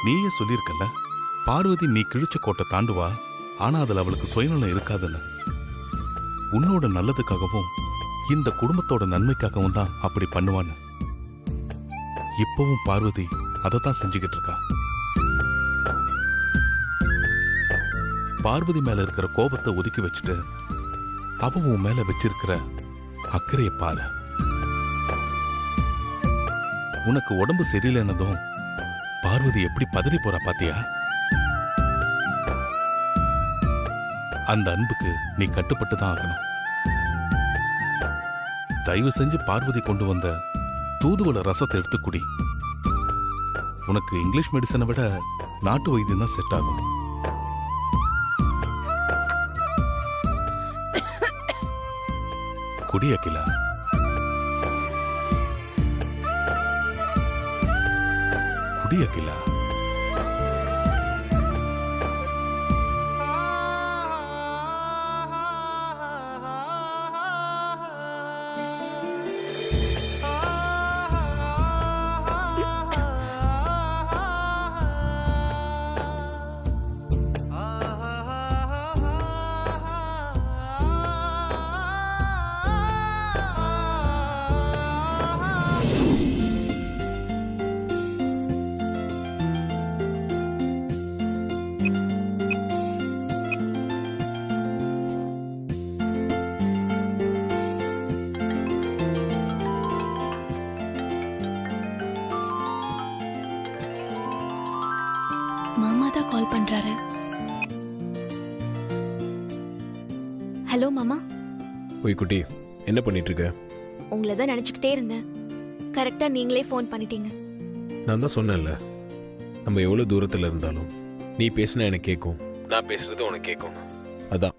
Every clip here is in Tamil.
நீயே சொல்லியிருக்கல, பார்வதி நீ கிழிச்ச கோட்டை தாண்டுவா, ஆனா அதுல அவளுக்கு சுயநலம் இருக்காதுன்னு. உன்னோட நல்லதுக்காகவும் இந்த குடும்பத்தோட நன்மைக்காகவும் தான் அப்படி பண்ணுவான்னு. இப்பவும் பார்வதி அதைத்தான் செஞ்சுக்கிட்டு இருக்கா. பார்வதி மேல இருக்கிற கோபத்தை ஒதுக்கி வச்சுட்டு அவ உன் மேல வச்சிருக்கிற அக்கறையை பாரு. உனக்கு உடம்பு சரியில்லைன்னதும் பார்வதி எப்படி பதறி போறா பாத்தியா? அந்த அன்புக்கு நீ கட்டுப்பட்டு தான் ஆகணும். தயவு செஞ்சு பார்வதி கொண்டு வந்த தூதுவளை ரசத்தை எடுத்து குடி. உனக்கு இங்கிலீஷ் மெடிசனை விட நாட்டு வைத்தியம் தான் செட் ஆகும். குடி அகிலா. குடி அகிலா. மாமா தான் கால் பண்றாரு. ஹலோ மாமா. ஓய் குட்டி, என்ன பண்ணிட்டு இருக்க? உங்களை தான் நினைச்சுக்கிட்டே இருந்தேன். கரெக்டா நீங்களே ஃபோன் பண்ணிட்டீங்க. நான் தான் சொன்னேன்ல, நம்ம எவ்வளவு தூரத்துல இருந்தாலும் நீ பேசினா எனக்கு கேட்கும், நான் பேசுறது உனக்கு கேட்கும். அதான்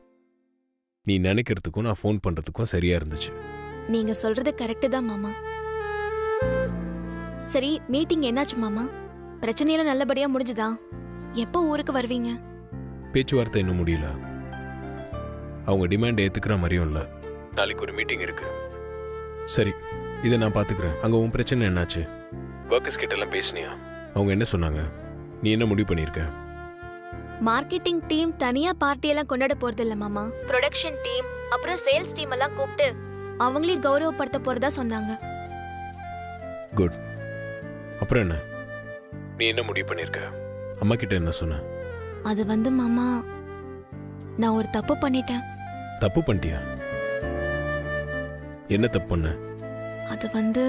நீ நினைக்கிறதுக்கும் நான் ஃபோன் பண்றதுக்கும் சரியா இருந்துச்சு. நீங்க சொல்றது கரெக்ட் தான் மாமா. சரி, மீட்டிங் என்னாச்சு மாமா? பிரச்சனையெல்லாம் நல்லபடியா முடிஞ்சுதா? எப்போ ஊருக்கு வருவீங்க? பேச்சுவார்த்தை இன்னும் முடியல. அவங்க டிமாண்ட் ஏத்துக்கிற மாதிரியும் இல்ல. நாளைக்கு ஒரு மீட்டிங் இருக்கு. சரி, இதை நான் பாத்துக்கிறேன். அங்க உன் பிரச்சனை என்னாச்சு? ஒர்க்கர்ஸ் கிட்ட எல்லாம் பேசினியா? அவங்க என்ன சொன்னாங்க? நீ என்ன முடிவு பண்ணிருக்க? மார்க்கெட்டிங் டீம் தனியா பார்ட்டி எல்லாம் கொண்டாட போறது இல்ல மாமா. ப்ரொடக்ஷன் டீம் அப்புறம் சேல்ஸ் டீம் எல்லாம் கூப்பிட்டு அவங்களையும் கௌரவப்படுத்த போறதா சொன்னாங்க. குட். அப்புறம் என்ன? நீ என்ன முடிவு பண்ணிருக்க? அம்மா கிட்ட என்ன சொன்ன? அது வந்து மாமா, நான் ஒரு தப்பு பண்ணிட்டேன். தப்பு பண்ணிட்டியா? என்ன தப்பு பண்ண? அது வந்து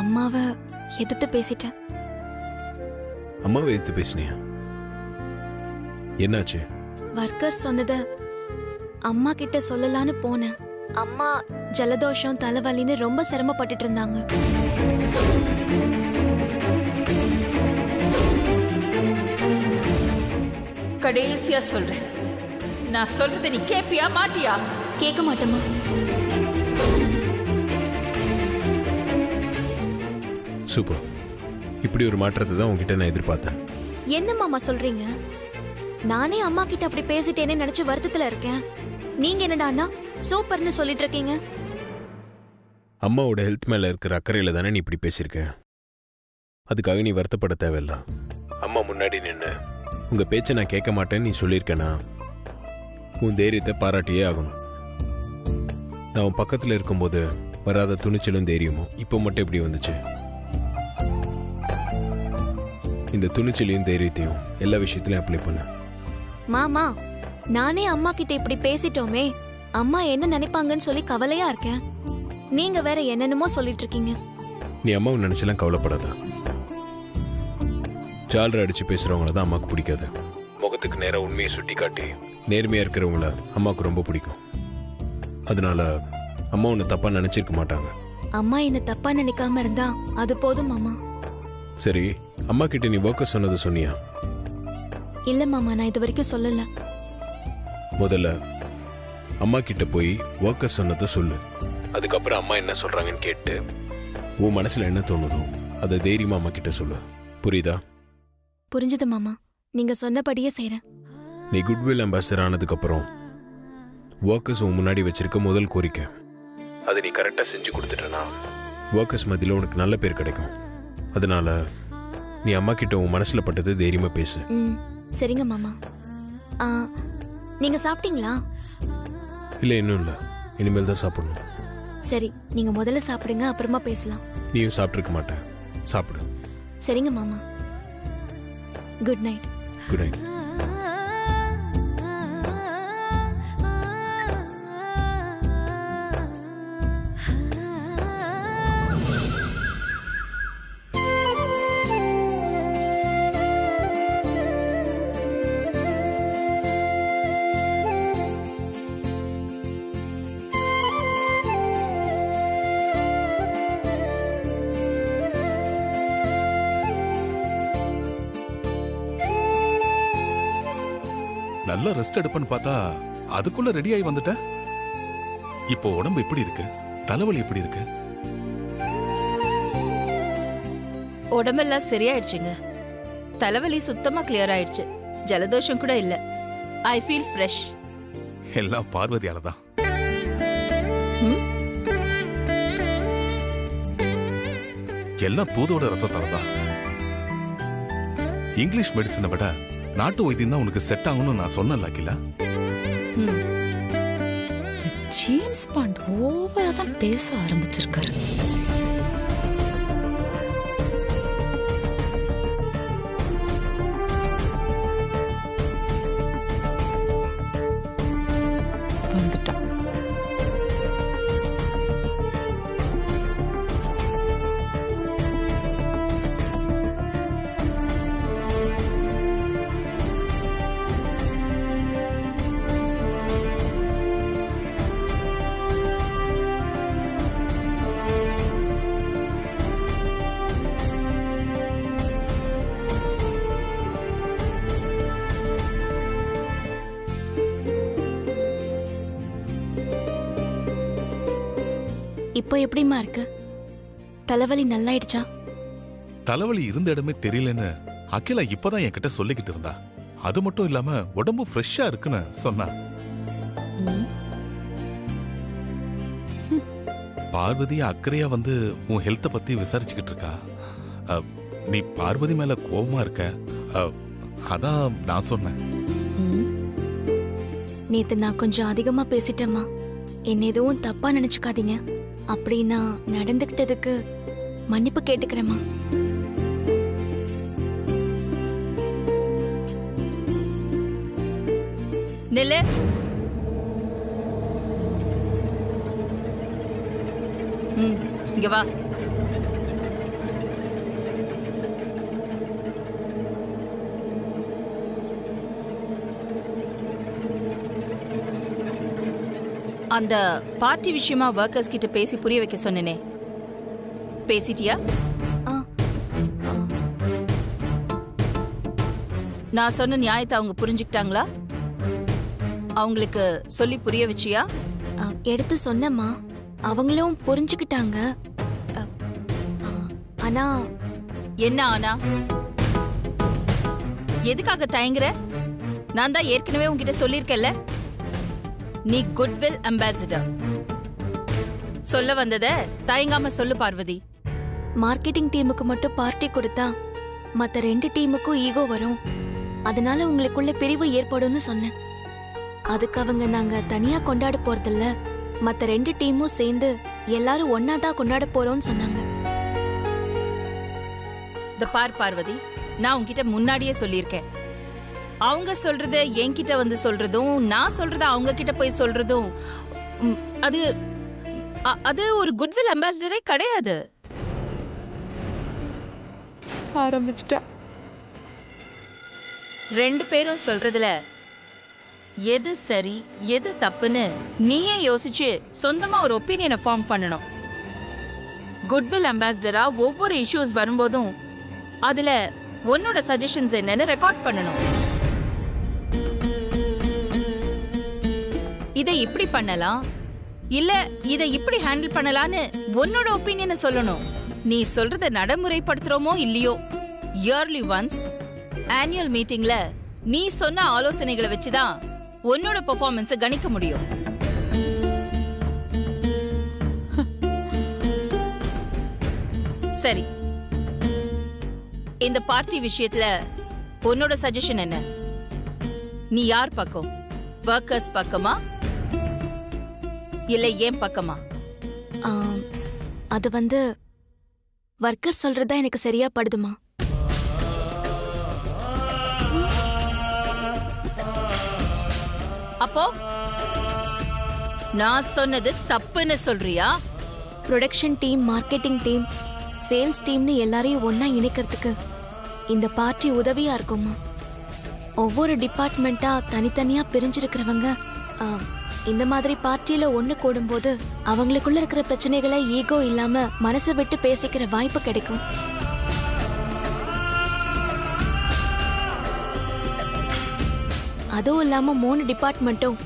அம்மாவை எதிர்த்து பேசிட்டேன். அம்மாவை எதிர்த்து பேசினியா? என்னாச்சு? ஒர்க்கர்ஸ் சொன்னதை அம்மா கிட்ட சொல்லலான்னு போனேன். அம்மா ஜலதோஷம் தலைவலின்னு ரொம்ப சிரமப்பட்டுட்டு இருந்தாங்க. கடைசியா சொல்றேன், நான் சொல்றதை நீ கேப்பியா மாட்டியா? கேட்க மாட்டேமா. சூப்பர். இப்படி ஒரு மாற்றத்தை தான் உங்ககிட்ட நான் எதிர்பார்த்தேன். என்ன மாமா சொல்றீங்க? நானே அம்மா கிட்ட அப்படி பேசிட்டேன்னு நினைச்சு வருத்தத்துல இருக்கேன். நீங்க என்னடான்னா சூப்பர்னு சொல்லிட்டு இருக்கீங்க. அம்மாவோட ஹெல்த் மேல இருக்கிற அக்கறையில தானே நீ இப்படி பேசியிருக்க. அதுக்காக நீ வருத்தப்பட தேவையில்ல. அம்மா முன்னாடி நின்று உங்க பேச்சை நான் கேட்க மாட்டேன்னு நீ சொல்லியிருக்கேனா, உன் தைரியத்தை பாராட்டியே ஆகணும். நான் உன் பக்கத்துல இருக்கும்போது வராத துணிச்சலும் தைரியமும் இப்போ மட்டும் எப்படி வந்துச்சு? இந்த துணிச்சலையும் தைரியத்தையும் எல்லா விஷயத்திலையும் அப்ளை பண்ண. மாமா, நானே அம்மா கிட்ட இப்படி பேசிட்டோமே, அம்மா என்ன நினைப்பாங்கன்னு சொல்லி கவலையா இருக்கேன். நீங்க வேற என்னென்னமோ சொல்லிட்டு இருக்கீங்க. நீ அம்மாவை நினைச்செல்லாம் கவலைப்படாத. ஜாலரை அடிச்சு பேசுறவங்கள தான் அம்மாவுக்கு பிடிக்காது. முகத்துக்கு நேரம் உண்மையை சுட்டி காட்டி நேர்மையா இருக்கிறவங்கள அம்மாவுக்கு ரொம்ப பிடிக்கும். அதனால அம்மா உன்னை தப்பா நினைச்சிருக்க மாட்டாங்க. அம்மா என்ன தப்பா நினைக்காம இருந்தா அது போதும் மாமா. சரி, அம்மா கிட்ட நீ ஒர்க்கர் சொன்னது சொன்னியா? இல்ல மாமா, நான் இது வரைக்கும் சொல்லல. முதல்ல அம்மா கிட்ட போய் ஒர்க்கர் சொன்னதை சொல்லு. அதுக்கப்புறம் அம்மா என்ன சொல்றாங்கன்னு கேட்டு உன் மனசுல என்ன தோணுதோ அதை தைரியமா அம்மா கிட்ட சொல்லு. புரியுதா? புரிஞ்சுது மாமா, நீங்க சொன்னபடியே செய்றேன். நீ குட்வில் அம்பாசிடர் ஆனதுக்கு அப்புறம் ஒர்க்கர்ஸ் உன் முன்னாடி வச்சிருக்க முதல் கோரிக்கை அதை நீ கரெக்டா செஞ்சு கொடுத்துட்டனா ஒர்க்கர்ஸ் மத்தியில உனக்கு நல்ல பேர் கிடைக்கும். அதனால நீ அம்மா கிட்ட உன் மனசுல பட்டது தைரியமா பேசு. ம் சரிங்க மாமா. ஆ, நீங்க சாப்பிட்டீங்களா? இல்லை, இன்னும் இல்லை, இனிமேல் தான் சாப்பிடணும். சரி, நீங்க முதல்ல சாப்பிடுங்க, அப்புறமா பேசலாம். நீயும் சாப்பிட்ருக்க மாட்டேன், சாப்பிடு. சரிங்க மாமா. Good night. Good night. நல்லா ரெஸ்ட் எடுப்பேன்னு பார்த்தா அதுக்குள்ள ரெடி ஆகி வந்துட்ட. இப்போ உடம்பு எப்படி இருக்கு? தலைவலி எப்படி இருக்கு? உடம்பெல்லாம் சரியாயிடுச்சுங்க. தலைவலி சுத்தமா கிளியர் ஆயிடுச்சு. ஜலதோஷம் கூட இல்ல. I feel fresh. எல்லாம் பார்வதியால தான். எல்லாம் தூதோட ரசத்தால தான். இங்கிலீஷ் மெடிசனை விட நாட்டு வைத்தியம் தான் உனக்கு செட் ஆகும்னு நான் சொன்னேன்ல அகிலா. ஜேம்ஸ் பாண்ட் ஓவரா தான் பேச ஆரம்பிச்சிருக்காரு. வந்துட்டான். இப்போ எப்படிமா இருக்கு? தலைவலி நல்லாயிடுச்சா? தலைவலி இருந்த இடமே தெரியலன்னு அகிலா இப்பதான் என்கிட்ட சொல்லிக்கிட்டு இருந்தா. அது மட்டும் இல்லாம உடம்பு ஃப்ரெஷ்ஷா இருக்குன்னு சொன்னா. பார்வதி அக்கறையா வந்து உன் ஹெல்த்த பத்தி விசாரிச்சுக்கிட்டு இருக்கா. நீ பார்வதி மேல கோபமா இருக்க, அதான் நான் சொன்னேன். நேத்து நான் கொஞ்சம் அதிகமா பேசிட்டேம்மா. என்ன எதுவும் தப்பா நினைச்சுக்காதீங்க. அப்படி நான் நடந்துக்கிட்டதுக்கு மன்னிப்பு கேட்டுக்கிறேம்மா. நில்லு. இங்க வா. அந்த பார்ட்டி விஷயமா ஒர்க்கர்ஸ் கிட்ட பேசி புரிய வைக்க சொன்னேனே, பேசிட்டியா? நான் சொன்ன நியாயத்தை அவங்க புரிஞ்சுக்கிட்டாங்களா? அவங்களுக்கு சொல்லி புரிய வச்சியா? எடுத்து சொன்னம்மா, அவங்களும் புரிஞ்சுக்கிட்டாங்க. ஆனா என்ன ஆனா? எதுக்காக தயங்குற? நான் தான் ஏற்கனவே உன்கிட்ட சொல்லியிருக்கேன்ல, நீ குட்வில் அம்பாசிடர். சொல்ல வந்தத தயங்காம சொல்லு பார்வதி. மார்க்கெட்டிங் டீமுக்கு மட்டும் பார்ட்டி கொடுத்தா மத்த 2 டீமுக்கும் ஈகோ வரும். அதனால உங்களுக்குள்ள பிரிவு ஏற்படும்னு சொன்னேன். அதுக்கு அவங்க நாங்க தனியா கொண்டாட போறதில்ல, மத்த 2 டீமும் சேர்ந்து எல்லாரும் ஒன்னாதான் கொண்டாட போறோம்னு சொன்னாங்க. இந்த பார் பார்வதி, நான் உன்கிட்ட முன்னாடியே சொல்லியிருக்கேன். அவங்க சொல்றத என்கிட்ட வந்து சொல்றதும், நான் சொல்றத அவங்க கிட்ட போய் சொல்றதும் அது ஒரு குட்வில் அம்பாசிடரே கிடையாது. ஆரம்பிச்சிட்டா. 2 பேரும் சொல்றதுல எது சரி எது தப்புன்னு நீயே யோசிச்சு சொந்தமா ஒரு ஒப்பீனியனை ஃபார்ம் பண்ணணும். குட்வில் அம்பாசிடரா ஒவ்வொரு இஷ்யூஸ் வரும்போதும் அதுல உன்னோட சஜஷன்ஸ் என்னன்னு ரெக்கார்ட் பண்ணணும். இதை இப்படி பண்ணலாம், இல்ல இதை இப்படி ஹேண்டில் பண்ணலான்னு உன்னோட ஒப்பீனியனை சொல்லணும். நீ சொல்றத நடைமுறைப்படுத்துறோமோ இல்லையோ, இயர்லி ஒன்ஸ் ஆனுவல் மீட்டிங்ல நீ சொன்ன ஆலோசனைகளை வச்சுதான் உன்னோட பெர்ஃபார்மன்ஸை கணிக்க முடியும். சரி, இந்த பார்ட்டி விஷயத்துல உன்னோட சஜஷன் என்ன? நீ யார் பக்கம்? ஒர்க்கர்ஸ் பக்கமா இல்ல ஏன் பக்கமா? அது வந்து ஒர்க்கர் சொல்றதா எனக்கு சரியா படுதுமா. அப்போ நான் சொன்னது தப்புன்னு சொல்றியா? Production team, marketing team, sales டீம்னு எல்லாரையும் ஒண்ணா இணைக்கிறதுக்கு இந்த பார்ட்டி உதவியா இருக்குமா. ஒவ்வொரு டிபார்ட்மெண்ட்டா தனித்தனியா பிரிஞ்சிருக்கிறவங்க இந்த மாதிரி பார்ட்டியில ஒண்ணு கூடும்போது அவங்களுக்குள்ள இருக்கிற பிரச்சனைகளை ஈகோ இல்லாம மனசை விட்டு பேசிக்கிற வாய்ப்பு கிடைக்கும். அதுவும் இல்லாம 3 டிபார்ட்மெண்ட்டும்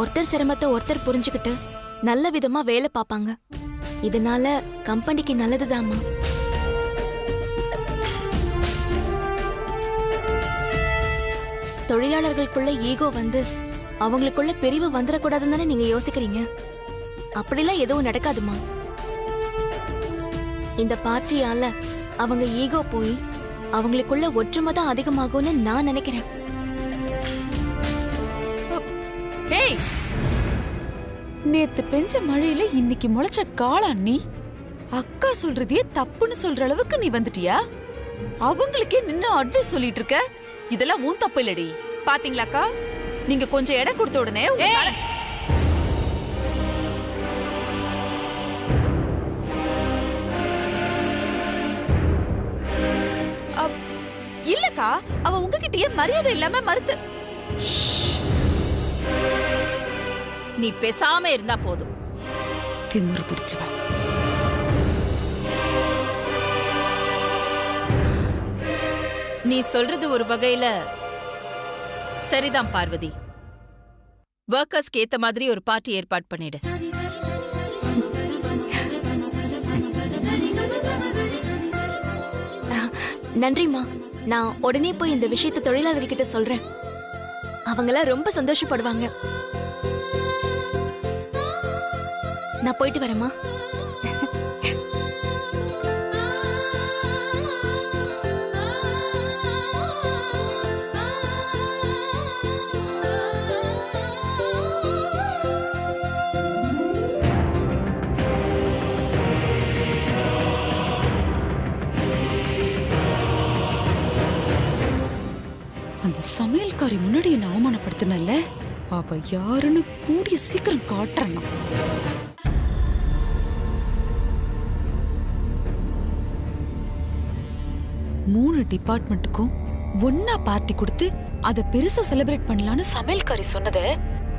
ஒருத்தர் சிரமத்தை ஒருத்தர் புரிஞ்சுக்கிட்டு நல்ல விதமா வேலை பார்ப்பாங்க. இதனால கம்பெனிக்கு நல்லதுதாம்மா. தொழிலாளர்களுக்குள்ள ஈகோ வந்து அவங்களுக்குள்ள பிரிவு வந்துடக்கூடாதுன்னு தானே நீங்க யோசிக்கிறீங்க. அப்படிலாம் எதுவும் நடக்காதுமா. இந்த பார்ட்டியால அவங்க ஈகோ போய் அவங்களுக்குள்ள ஒற்றுமை தான் அதிகமாகும்னு நான் நினைக்கிறேன். நேத்து பெஞ்ச மழையில இன்னைக்கு முளைச்ச காளா நீ? அக்கா சொல்றதே தப்புன்னு சொல்ற அளவுக்கு நீ வந்துட்டியா? அவங்களுக்கே நின்னு அட்வைஸ் சொல்லிட்டு இருக்க. இதெல்லாம் உன் தப்பு இல்லடி. பாத்தீங்களாக்கா, நீங்க கொஞ்சம் இடம் கொடுத்த உடனே இல்லக்கா, அவ உங்ககிட்டயே மரியாதை இல்லாம மறுத்து. நீ பேசாம இருந்தா போதும். திமிரு பிடிச்சவா. நீ சொல்றது ஒரு வகையில சரிதான் பார்வதி. ஒர்க்கர்ஸ்க்கு ஏத்த மாதிரி ஒரு பார்ட்டி ஏற்பாடு பண்ணிடு. நன்றிமா. நான் உடனே போய் இந்த விஷயத்தை தொழிலாளர்கிட்ட சொல்றேன். அவங்களாம் ரொம்ப சந்தோஷப்படுவாங்க. நான் போயிட்டு வரேம்மா. அந்த சமையல்காரி முன்னாடி என்ன அவமானப்படுத்தினல்ல, அவ யாருன்னு கூடிய சீக்கிரம் காட்டுறேன். 3 டிபார்ட்மெண்ட்டுக்கும் ஒன்னா பார்ட்டி கொடுத்து அதை பெருசா செலிப்ரேட் பண்ணலான்னு சமையல்காரி சொன்னத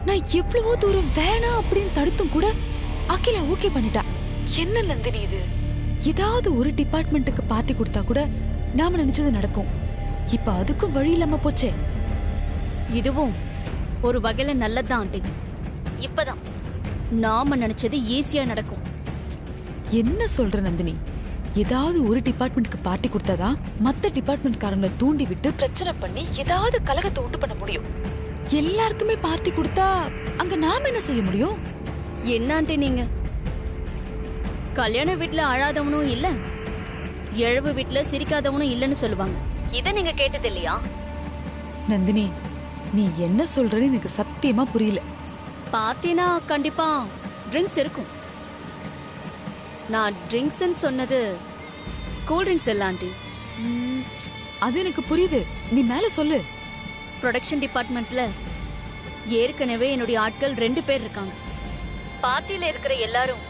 நான் எவ்வளவோ தூரம் வேணாம் அப்படின்னு தடுத்தும் கூட அகிலா ஓகே பண்ணிட்டா. என்ன நந்தினி இது? ஏதாவது ஒரு டிபார்ட்மெண்ட்டுக்கு பார்ட்டி கொடுத்தா கூட நாம நினைச்சது நடக்கும். இப்ப அதுக்கும் வழி இல்லாம போச்சே. இதுவும் ஒரு வகையில நல்லதுதான் ஆண்டி. இப்பதான் நாம நினைச்சது ஈஸியா நடக்கும். என்ன சொல்ற நந்தினி? ஏதாவது ஒரு டிபார்ட்மெண்ட்க்கு பார்ட்டி கொடுத்தாதான் மத்த டிபார்ட்மெண்ட்காரங்களை தூண்டி விட்டு பிரச்சனை பண்ணி ஏதாவது கலகத்தை உண்டு பண்ண முடியும். எல்லாருக்குமே பார்ட்டி கொடுத்தா அங்க நாம என்ன செய்ய முடியும்? என்ன ஆண்டி நீங்க? கல்யாண வீட்டுல அழாதவனும் இல்ல, எழுவு வீட்டுல சிரிக்காதவனும் இல்லன்னு சொல்லுவாங்க. இத நீங்க கேட்டது இல்லையா? நந்தினி, நீ என்ன சொல்றன்னு எனக்கு சத்தியமா புரியல. பார்ட்டினா கண்டிப்பா ட்ரிங்க்ஸ் இருக்கும். நான் ட்ரிங்க்ஸ்ன்னு சொன்னது கூல் ட்ரிங்க்ஸ் இல்ல ஆண்டி. அது எனக்கு புரியுது, நீ மேல சொல்லு. ப்ரொடக்ஷன் டிபார்ட்மெண்ட்ல ஏற்கனவே என்னுடைய ஆட்கள் 2 பேர் இருக்காங்க. பார்ட்டியில இருக்கிற எல்லாரும்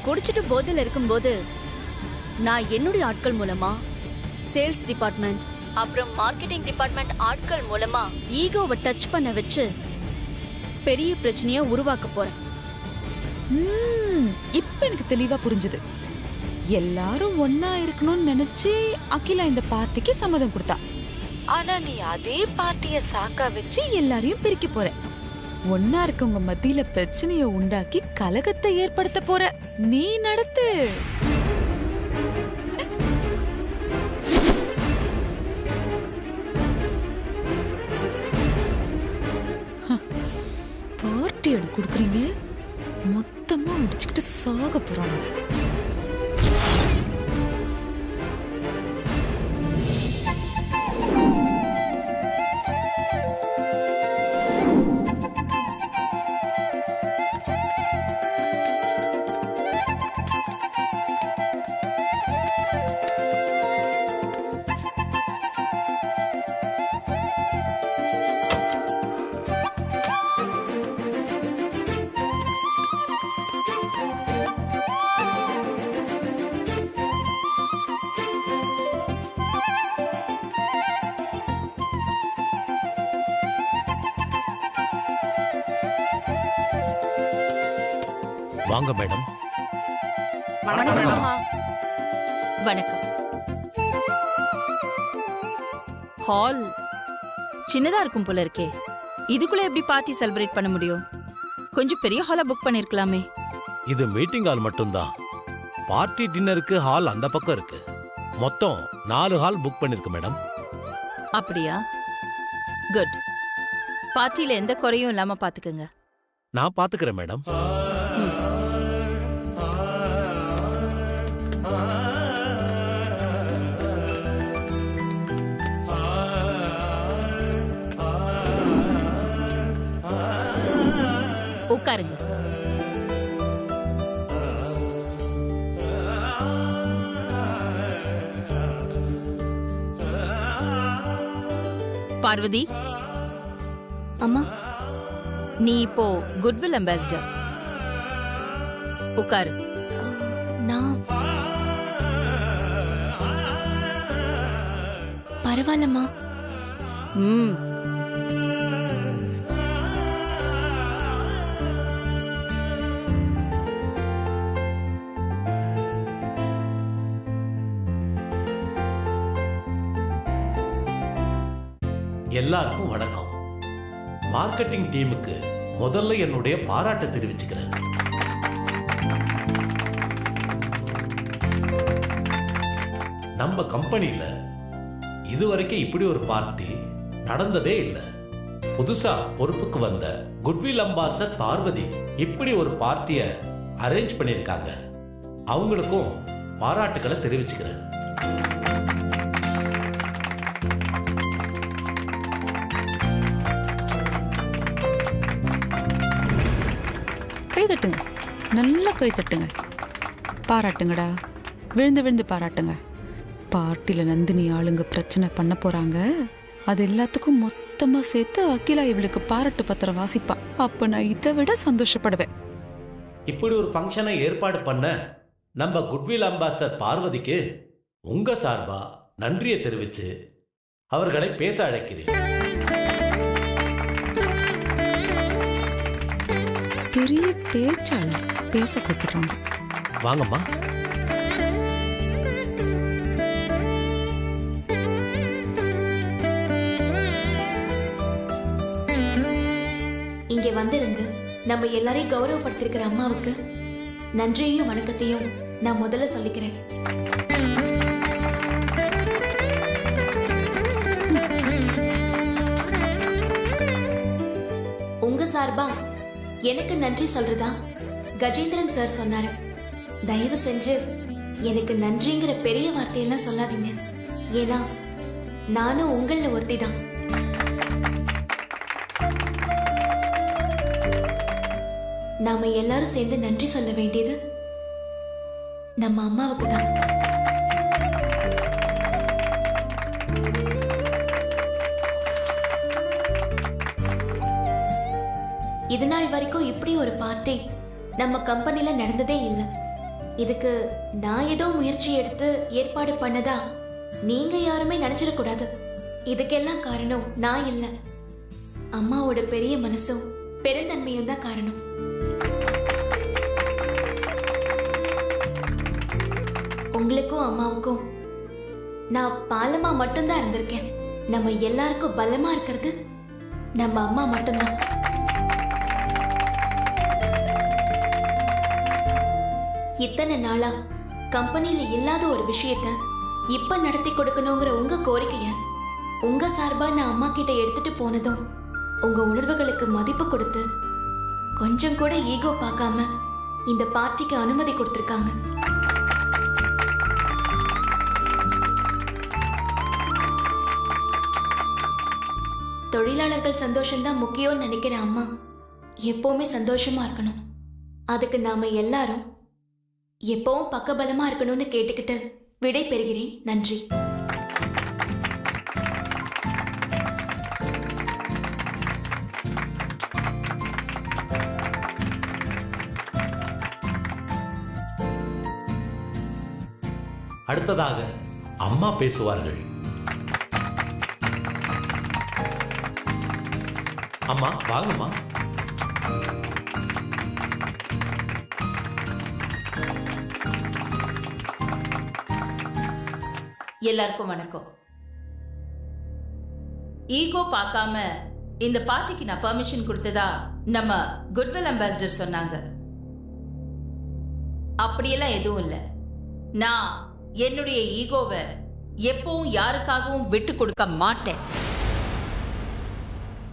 குடிச்சிட்டு போதையில இருக்கும்போது நான் என்னுடைய ஆட்கள் மூலமா சேல்ஸ் டிபார்ட்மெண்ட் அப்புறம் மார்க்கெட்டிங் டிபார்ட்மெண்ட் ஆட்கள் மூலமா ஈகோவை டச் பண்ண வச்சு பெரிய பிரச்சனையை உருவாக்க போறேன். இப்ப எனக்கு தெளிவா புரிஞ்சுது. எல்லாரும் ஒன்னா இருக்கணும்னு நினைச்சு அகிலா இந்த பார்ட்டிக்கு சம்மதம் கொடுத்தா. ஆனா நீ அதே பார்ட்டிய சாக்கா வச்சு எல்லாரையும் பிரிக்க போற. ஒன்னா இருக்கவங்க மத்தியில பிரச்சனைய உண்டாக்கி கலகத்தை ஏற்படுத்த போற. நீ நடத்து. பார்ட்டி அடி கொடுக்குறீங்க, மொத்தமா அடிச்சுக்கிட்டு சாக போறாங்க. வாங்க மேடம். வணக்கம். ஹால் சின்னதா இருக்கும் போல இருக்கே. இதுக்குள்ள எப்படி பார்ட்டி செலிப்ரேட் பண்ண முடியும்? கொஞ்சம் பெரிய ஹாலா புக் பண்ணிருக்கலாமே. இது மீட்டிங் ஹால் மட்டும்தான். பார்ட்டி டின்னருக்கு ஹால் அந்த பக்கம் இருக்கு. மொத்தம் 4 ஹால் புக் பண்ணிருக்கு மேடம். அப்படியா? குட். பார்ட்டில எந்த குறையும் இல்லாம பாத்துக்கங்க. நான் பாத்துக்கிறேன் மேடம். உட்காருங்க. பார்வதி, அம்மா, நீ இப்போ குட்வில் அம்பாசிடர். உட்காரு. நான் பரவாயில்லம்மா. ம். எல்லாருக்கும் வணக்கம். மார்க்கெட்டிங் டீமுக்கு முதல்ல என்னுடைய பாராட்டு தெரிவிச்சுக்கிறேன். நம்ம கம்பெனியில இதுவரைக்கும் இப்படி ஒரு பார்ட்டி நடந்ததே இல்லை. புதுசா பொறுப்புக்கு வந்த குட்வில் அம்பாசடர் பார்வதி இப்படி ஒரு பார்ட்டியை அரேஞ்ச் பண்ணியிருக்காங்க. அவங்களுக்கும் பாராட்டுக்களை தெரிவிச்சுக்கிறேன். கை தட்டுங்க, நல்லா கை தட்டுங்க. பாராட்டுங்கடா, விழுந்து விழுந்து பாராட்டுங்க. பார்ட்டியில் நந்தினி ஆளுங்க பிரச்சனை பண்ண போறாங்க. அது எல்லாத்துக்கும் மொத்தமாக சேர்த்து அகிலா இவளுக்கு பாராட்டு பத்திரம் வாசிப்பா. அப்போ நான் இதை விட சந்தோஷப்படுவேன். இப்படி ஒரு ஃபங்க்ஷனை ஏற்பாடு பண்ண நம்ம குட்வில் அம்பாசடர் பார்வதிக்கு உங்க சார்பா நன்றியை தெரிவித்து அவர்களை பேச அழைக்கிறேன். பெரிய பேச்சாளர், பேச கத்துறாங்க. வாங்கம்மா. இங்கே வந்திருந்து நம்ம எல்லாரையும் கௌரவப்படுத்திருக்கிற அம்மாவுக்கு நன்றியையும் வணக்கத்தையும் நான் முதல்ல சொல்லிக்கிறேன். உங்க சார்பா எனக்கு நன்றி சொல்றதா கஜேந்திரன் சார் சொன்னாரு. தயவு செஞ்சு எனக்கு நன்றிங்கிற பெரிய வார்த்தையெல்லாம் சொல்லாதீங்க. ஏன்னா நானும் உங்கள ஒருத்தி தான். நாம எல்லாரும் சேர்ந்து நன்றி சொல்ல வேண்டியது நம்ம அம்மாவுக்கு தான். இது நாள் வரைக்கும் இப்படி ஒரு பார்ட்டி நம்ம கம்பெனில நடந்ததே இல்லை. இதுக்கு நான் ஏதோ முயற்சி எடுத்து ஏற்பாடு பண்ணதா நீங்க யாருமே நினைச்சிடக்கூடாது. இதுக்கெல்லாம் காரணம் நான் இல்ல, அம்மாவோட பெரிய மனசும் பெருந்தன்மையும் தான் காரணம். உங்களுக்கும் அம்மாவுக்கும் நான் பாலமா மட்டும்தான் இருந்திருக்கேன். நம்ம எல்லாருக்கும் பலமா இருக்கிறது நம்ம அம்மா மட்டும்தான். இத்தனை நாளா கம்பெனியில இல்லாத ஒரு விஷயத்த இப்ப நடத்தி கொடுக்கணுங்கிற உங்க கோரிக்கைய உங்க சார்பா நான் அம்மா கிட்ட எடுத்துட்டு போனதும் உங்க உணர்வுகளுக்கு மதிப்பு கொடுத்து கொஞ்சம் கூட ஈகோ பார்க்காம இந்த பார்ட்டிக்கு அனுமதி கொடுத்திருக்காங்க. தொழிலாளர்கள் சந்தோஷம்தான் முக்கியம்னு நினைக்கிற அம்மா எப்பவுமே சந்தோஷமா இருக்கணும். அதுக்கு நாம எல்லாரும் எப்பவும் பக்கபலமா இருக்கணும்னு கேட்டுக்கிட்டு விடை பெறுகிறேன். நன்றி. அடுத்ததாக அம்மா பேசுவார்கள். அம்மா வாங்கம்மா. எல்லாருக்கும் வணக்கம். ஈகோ பார்க்காம இந்த பார்ட்டிக்கு நான் பெர்மிஷன் கொடுத்ததா நம்ம குட்வில் அம்பாசிடர் சொன்னாங்க. அப்படியெல்லாம் எதுவும் இல்லை. நான் என்னுடைய ஈகோவை எப்பவும் யாருக்காகவும் விட்டு கொடுக்க மாட்டேன்.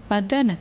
அதானே